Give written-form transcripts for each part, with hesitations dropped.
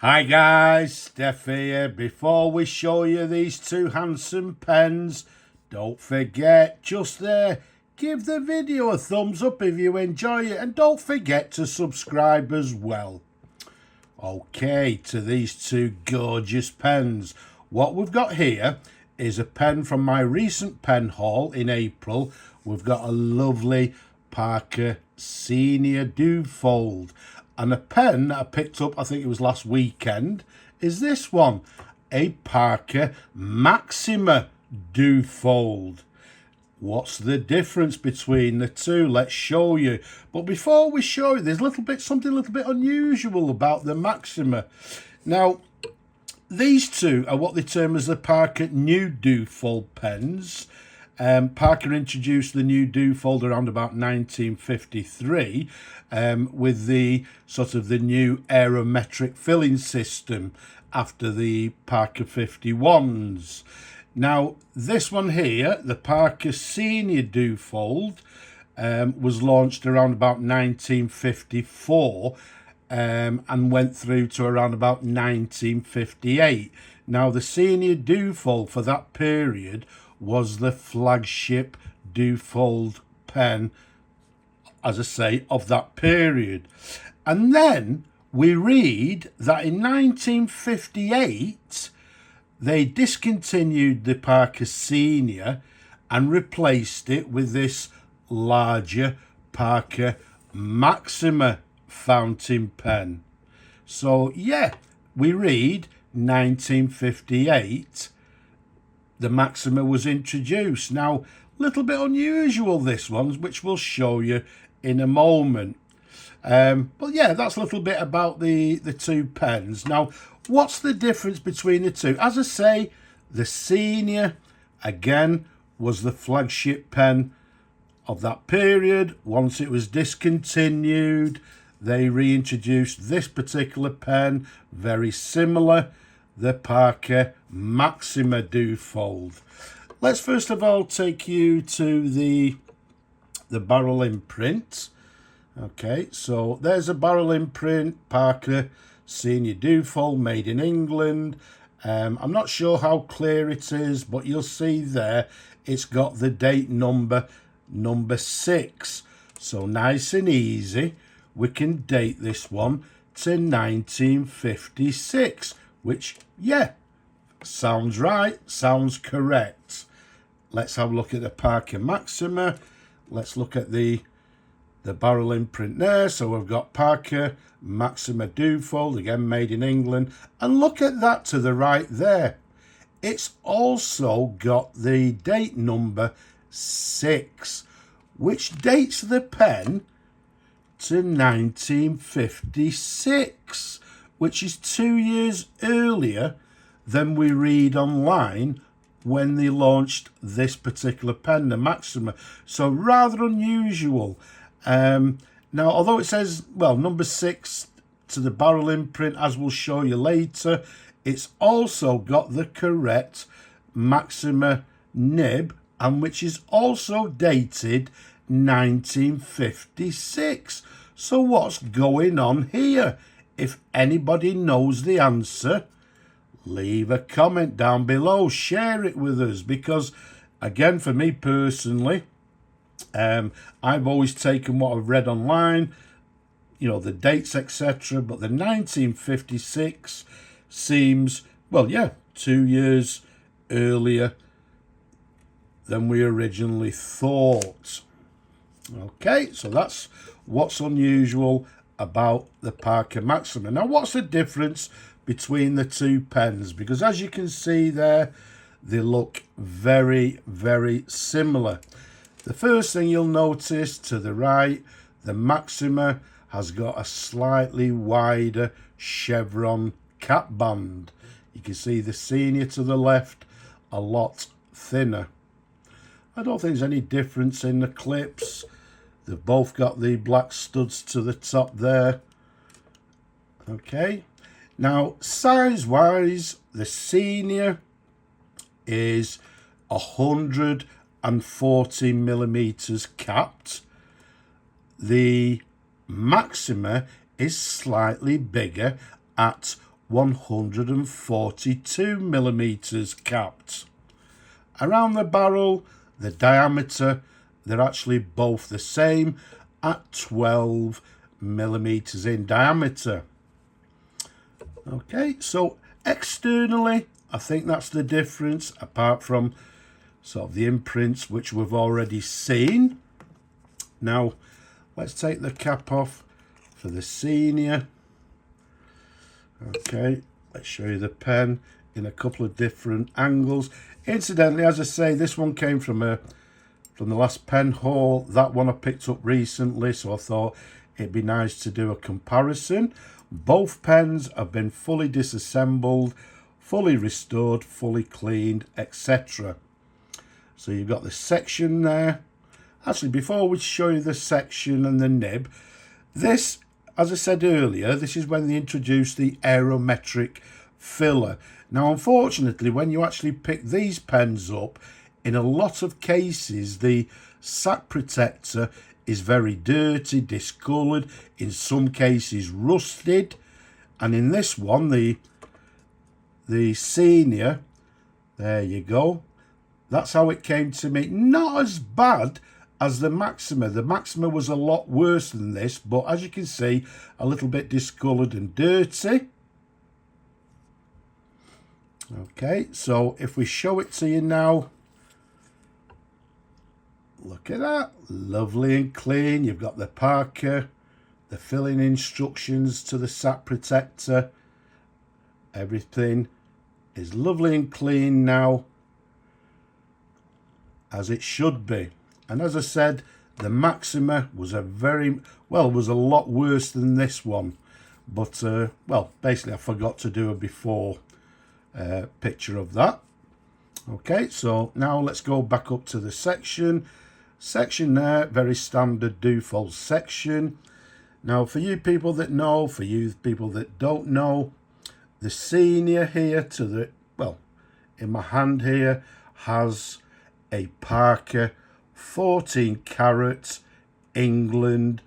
Hi guys, Steph here. Before we show you these two handsome pens, don't forget, just there, give the video a thumbs up if you enjoy it, and don't forget to subscribe as well. Okay, to these two gorgeous pens. What we've got here is a pen from my recent pen haul in April. We've got a lovely Parker Senior Duofold. And a pen that I picked up, I think it was last weekend, is this one, a Parker Maxima Duofold. What's the difference between the two? Let's show you. But before we show you, there's something a little bit unusual about the Maxima. Now, these two are what they term as the Parker New Duofold pens. Parker introduced the new Duofold around about 1953 with the sort of the new aerometric filling system after the Parker 51s. Now, this one here, the Parker Senior Duofold, was launched around about 1954 and went through to around about 1958. Now, the Senior Duofold for that period was the flagship Duofold pen, as I say, of that period. And then we read that in 1958, they discontinued the Parker Senior and replaced it with this larger Parker Maxima fountain pen. So, yeah, we read 1958. The Maxima was introduced. Now, a little bit unusual this one, which we'll show you in a moment. But yeah, that's a little bit about the two pens. Now, what's the difference between the two? As I say, the Senior, again, was the flagship pen of that period. Once it was discontinued, they reintroduced this particular pen, very similar, the Parker Maxima Duofold. Let's first of all take you to the barrel imprint. Okay, so there's a barrel imprint, Parker Senior Duofold, made in England. I'm not sure how clear it is, but you'll see there it's got the date number 6. So nice and easy, we can date this one to 1956. Which, yeah, sounds right, sounds correct. Let's have a look at the Parker Maxima. Let's look at the barrel imprint there. So we've got Parker Maxima Duofold, again made in England. And look at that to the right there. It's also got the date number 6, which dates the pen to 1956. Which is 2 years earlier than we read online when they launched this particular pen, the Maxima. So rather unusual. Now, although it says, well, number 6 to the barrel imprint, as we'll show you later, it's also got the correct Maxima nib, and which is also dated 1956. So what's going on here? If anybody knows the answer, leave a comment down below, share it with us, because again, for me personally, I've always taken what I've read online, you know, the dates, etc. But the 1956 seems, well, yeah, 2 years earlier than we originally thought. Okay, so that's what's unusual about the Parker Maxima. Now, what's the difference between the two pens? Because as you can see there, they look very, very similar. The first thing you'll notice to the right, the Maxima has got a slightly wider chevron cap band. You can see the Senior to the left, a lot thinner. I don't think there's any difference in the clips. They've both got the black studs to the top there. Okay. Now, size-wise, the Senior is 140 millimeters capped. The Maxima is slightly bigger at 142 millimeters capped. Around the barrel, the diameter, they're actually both the same at 12 millimeters in diameter. Okay, so externally, I think that's the difference, apart from sort of the imprints which we've already seen. Now, let's take the cap off for the Senior. Okay, let's show you the pen in a couple of different angles. Incidentally, as I say, this one came from the last pen haul. That one I picked up recently, so I thought it'd be nice to do a comparison. Both pens have been fully disassembled, fully restored, fully cleaned, etc. So you've got the section there. Actually, before we show you the section and the nib, this, as I said earlier, this is when they introduced the aerometric filler. Now, unfortunately, when you actually pick these pens up, in a lot of cases, the sac protector is very dirty, discoloured, in some cases rusted. And in this one, the Senior, there you go. That's how it came to me. Not as bad as the Maxima. The Maxima was a lot worse than this, but as you can see, a little bit discoloured and dirty. Okay, so if we show it to you now, look at that, lovely and clean. You've got the Parker, the filling instructions to the sac protector. Everything is lovely and clean now, as it should be. And as I said, the Maxima was was a lot worse than this one. But, well, basically I forgot to do a before picture of that. Okay, so now let's go back up to the section. Section there, very standard Duofold section. Now, for you people that know, for you people that don't know, the Senior here to the, well, in my hand here, has a Parker 14 carat England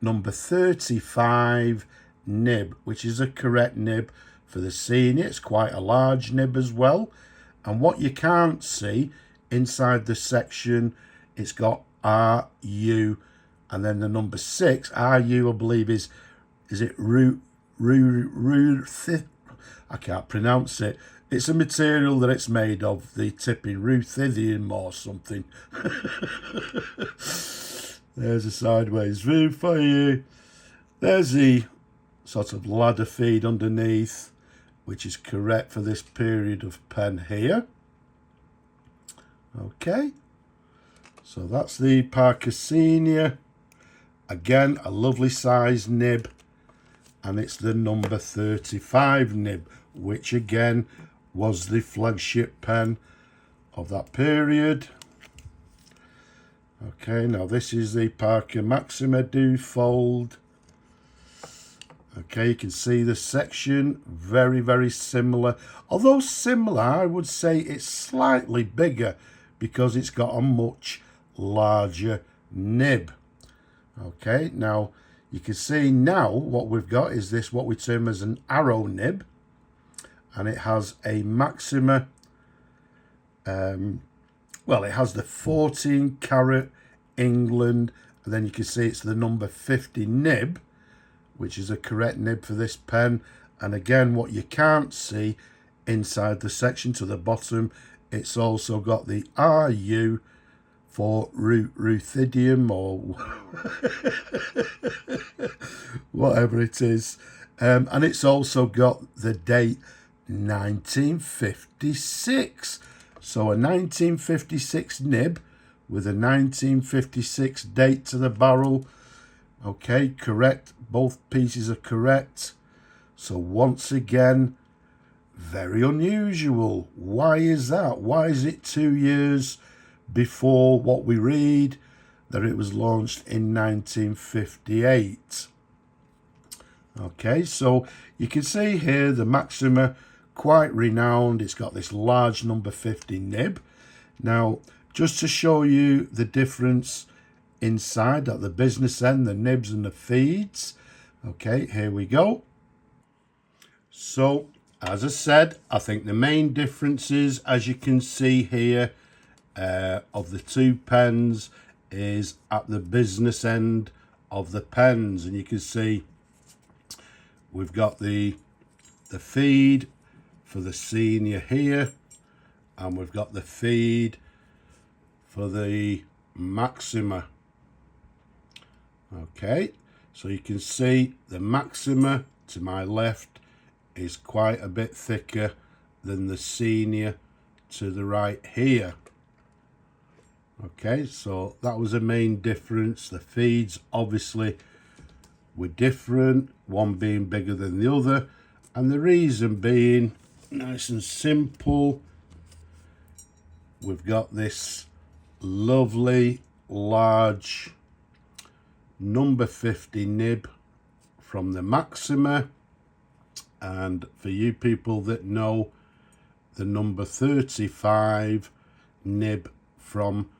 number 35 nib, which is a correct nib for the Senior. It's quite a large nib as well. And what you can't see inside the section, it's got RU and then the number 6. RU, I believe, is it I can't pronounce it. It's a material that it's made of, the tipping ruthenium or something. There's a sideways view for you. There's the sort of ladder feed underneath, which is correct for this period of pen here. Okay, so that's the Parker Senior. Again, a lovely size nib, and it's the number 35 nib, which again was the flagship pen of that period. Okay, now this is the Parker Maxima Duofold. Okay, you can see the section, very, very similar. Although similar, I would say it's slightly bigger because it's got a much larger nib. Okay, now you can see now what we've got is this, what we term as an arrow nib. And it has a Maxima, well, it has the 14 carat England, and then you can see it's the number 50 nib, which is a correct nib for this pen. And again, what you can't see inside the section to the bottom, it's also got the RU for ruthenium or whatever it is. And it's also got the date 1956. So a 1956 nib with a 1956 date to the barrel. Okay, correct. Both pieces are correct. So once again, very unusual. Why is that? Why is it 2 years before what we read that it was launched in 1958? Okay, so you can see here the Maxima, quite renowned. It's got this large number 50 nib. Now, just to show you the difference inside at the business end, the nibs and the feeds. Okay, here we go. So, as I said, I think the main differences, as you can see here, of the two pens is at the business end of the pens. And you can see we've got the feed for the Senior here, and we've got the feed for the Maxima. Okay, so you can see the Maxima to my left is quite a bit thicker than the Senior to the right here. Okay, so that was a main difference. The feeds obviously were different, one being bigger than the other, and the reason being nice and simple. We've got this lovely large number 50 nib from the Maxima, and for you people that know, the number 35 nib from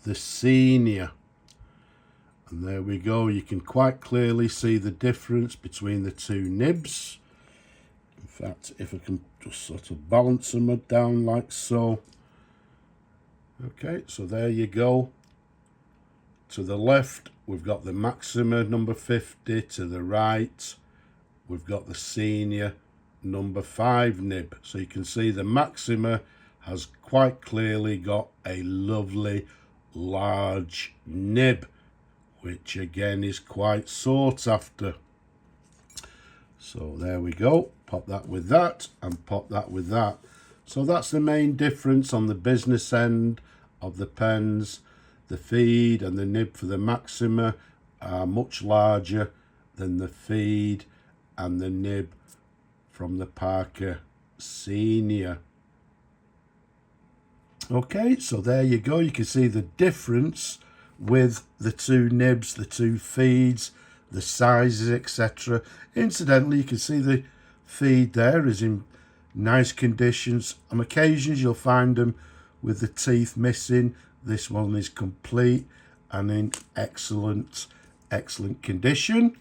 the Senior. And there we go, you can quite clearly see the difference between the two nibs. In fact, if I can just sort of balance them down like so. Okay, so there you go. To the left, we've got the Maxima number 50. To the right, we've got the Senior number 5 nib. So you can see the Maxima has quite clearly got a lovely large nib, which again is quite sought after. So there we go, pop that with that and pop that with that. So that's the main difference on the business end of the pens. The feed and the nib for the Maxima are much larger than the feed and the nib from the Parker Senior. Okay, so there you go. You can see the difference with the two nibs, the two feeds, the sizes, etc. Incidentally, you can see the feed there is in nice conditions. On occasions, you'll find them with the teeth missing. This one is complete and in excellent condition.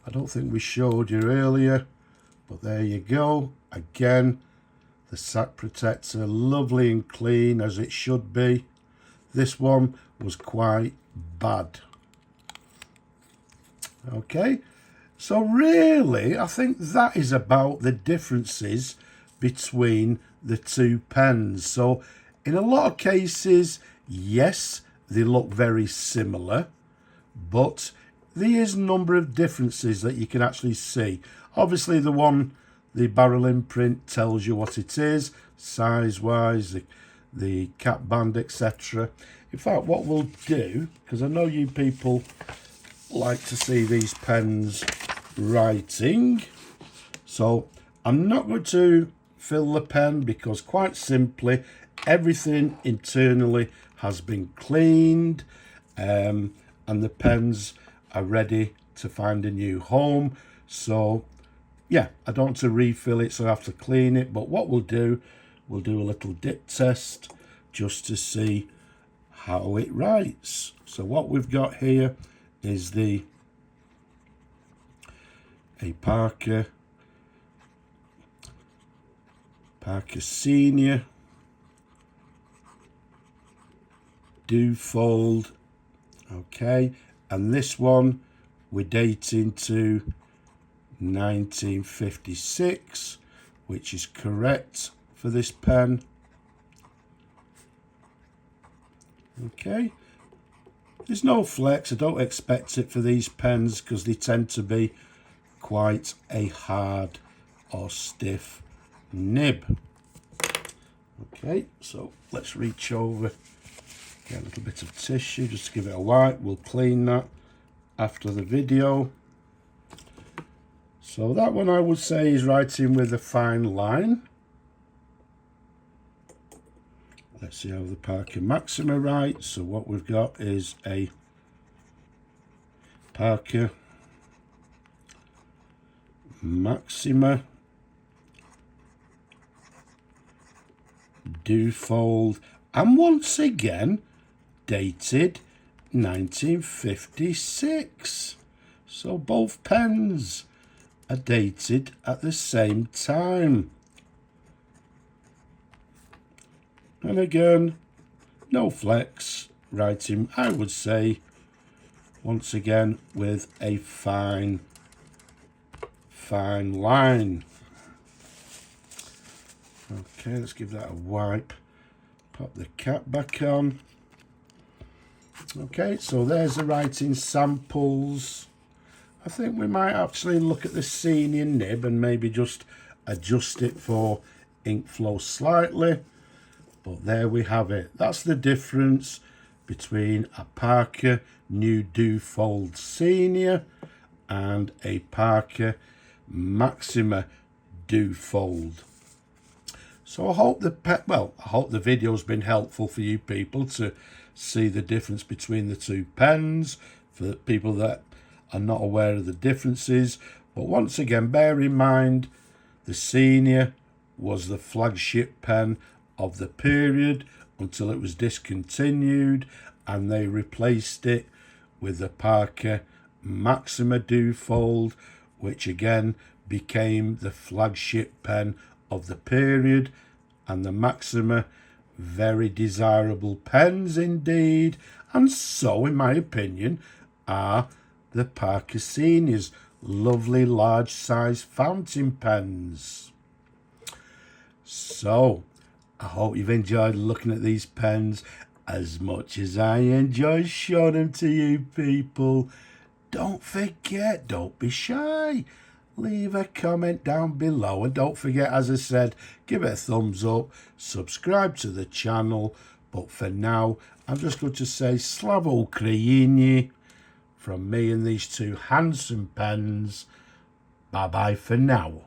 I don't think we showed you earlier, but there you go. Again, the sack protector, lovely and clean as it should be. This one was quite bad. Okay, so really, I think that is about the differences between the two pens. So in a lot of cases, yes, they look very similar, but there is a number of differences that you can actually see. Obviously, the barrel imprint tells you what it is, size-wise, the cap band, etc. In fact, what we'll do, because I know you people like to see these pens writing, so I'm not going to fill the pen because quite simply everything internally has been cleaned, and the pens are ready to find a new home. So yeah, I don't want to refill it, so I have to clean it. But what we'll do a little dip test just to see how it writes. So what we've got here is a Parker Senior Duofold. Okay, and this one we're dating to 1956, which is correct for this pen. Okay, there's no flex. I don't expect it for these pens because they tend to be quite a hard or stiff nib. Okay, so let's reach over, get a little bit of tissue just to give it a wipe. We'll clean that after the video. So that one I would say is writing with a fine line. Let's see how the Parker Maxima writes. So what we've got is a Parker Maxima Duofold, and once again dated 1956. So both pens are dated at the same time. And again, no flex, writing, I would say, once again, with a fine line. Okay, let's give that a wipe. Pop the cap back on. Okay, so there's the writing samples. I think we might actually look at the senior nib and maybe just adjust it for ink flow slightly. But there we have it. That's the difference between a Parker New Duofold Senior and a Parker Maxima Duofold. So I hope the video's been helpful for you people to see the difference between the two pens, for the people that are not aware of the differences. But once again, bear in mind, the Senior was the flagship pen of the period until it was discontinued, and they replaced it with the Parker Maxima Duofold, which again became the flagship pen of the period. And the Maxima, very desirable pens indeed, and so in my opinion are the Parker Seniors, lovely large size fountain pens. So I hope you've enjoyed looking at these pens as much as I enjoy showing them to you people. Don't forget, don't be shy. Leave a comment down below, and don't forget, as I said, give it a thumbs up, subscribe to the channel. But for now, I'm just going to say Slava Ukraini from me and these two handsome pens. Bye bye for now.